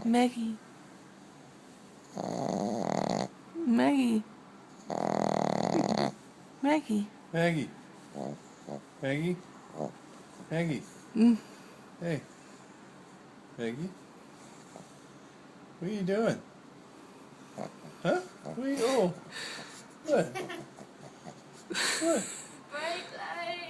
Maggie. Maggie. Maggie. Maggie. Maggie. Maggie. Hey. Maggie. What are you doing? Huh? What are you... Oh. What? What? Bright light.